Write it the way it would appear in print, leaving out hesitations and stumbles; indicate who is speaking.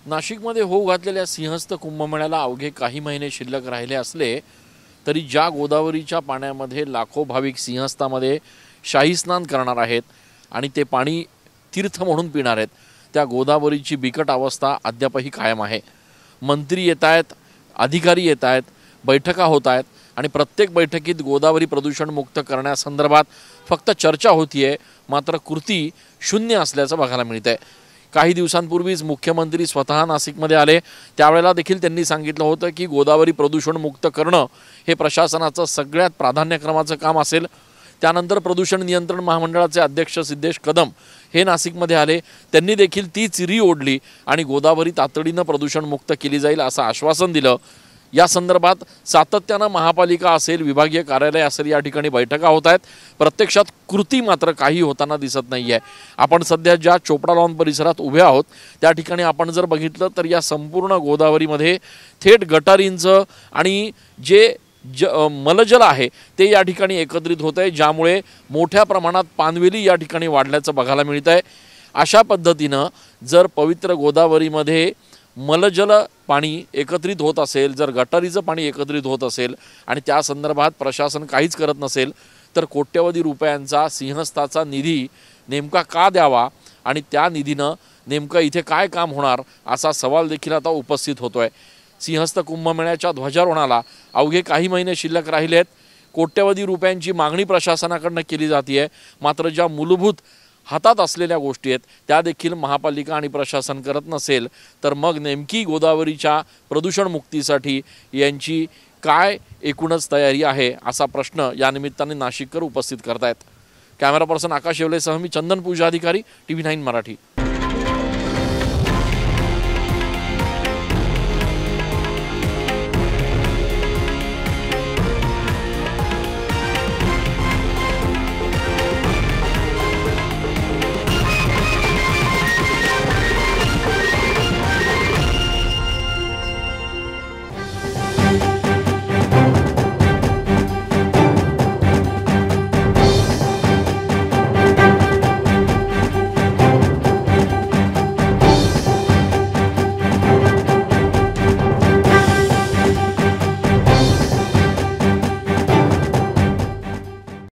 Speaker 1: नाशिकमध्ये होऊ घातलेल्या सिंहस्थ कुंभमेळ्याला अवघे काही महिने शिल्लक राहिले असले तरी ज्या गोदावरीच्या पाण्यामध्ये लाखो भाविक सिंहस्थामध्ये शाही स्नान करणार आहेत आणि ते पाणी तीर्थ म्हणून पिणार आहेत, त्या गोदावरीची बिकट अवस्था अद्यापही कायम आहे। मंत्री येत आहेत, अधिकारी येत आहेत, बैठका होत आहेत आणि प्रत्येक बैठकीत गोदावरी प्रदूषण मुक्त करण्यासंदर्भात फक्त चर्चा होतीये, मात्र कृती शून्य असल्याचं बघायला मिळतंय। काही दिवसांपूर्वीच मुख्यमंत्री स्वतः नाशिकमध्ये आले, त्यावेळेला देखील त्यांनी सांगितलं होतं की गोदावरी प्रदूषण मुक्त करणं हे प्रशासनाचं सगळ्यात प्राधान्यक्रमाचं काम असेल। त्यानंतर प्रदूषण नियंत्रण महामंडळाचे अध्यक्ष सिद्धेश कदम हे नाशिकमध्ये आले, त्यांनी देखील तीच री ओढली आणि गोदावरी तातडीनं प्रदूषण मुक्त केली जाईल असं आश्वासन दिलं। या संदर्भात सातत्यानं महापालिका असेल, विभागीय कार्यालय असेल, या ठिकाणी बैठका होत आहेत, प्रत्यक्षात कृती मात्र काही होताना दिसत नाही आहे। आपण सध्या ज्या चोपडा लॉन परिसरात उभे आहोत त्या ठिकाणी आपण जर बघितलं तर या संपूर्ण गोदावरीमध्ये थेट गटारींचं आणि जे मलजल आहे ते या ठिकाणी एकत्रित होत आहे, ज्यामुळे मोठ्या प्रमाणात पानवेली या ठिकाणी वाढल्याचं बघायला मिळत आहे। अशा पद्धतीनं जर पवित्र गोदावरीमध्ये मलजल पाणी एकत्रित होत असेल, जर गटारीचं पाणी एकत्रित होत असेल आणि त्या संदर्भात प्रशासन काहीच करत नसेल तर कोट्यवधी रुपयांचा सिंहस्थाचा निधी नेमका का द्यावा आणि त्या निधीनं नेमकं इथे काय काम होणार असा सवाल देखील आता उपस्थित होतोय। सिंहस्थ कुंभमेळ्याच्या ध्वजारोहणाला अवघे काही महिने शिल्लक राहिले आहेत, कोट्यवधी रुपयांची मागणी प्रशासनाकडनं केली जाते, मात्र ज्या मूलभूत हातात असलेल्या गोष्टी आहेत त्या देखील महापालिका आणि प्रशासन करत नसेल तर मग नेमकी गोदावरीच्या प्रदूषण मुक्तीसाठी यांची काय एकूणच तयारी आहे असा प्रश्न या निमित्ताने नाशिककर उपस्थित करतायत। कॅमेरा पर्सन आकाश येवलेसह मी चंदन पूजा अधिकारी, TV9 मराठी।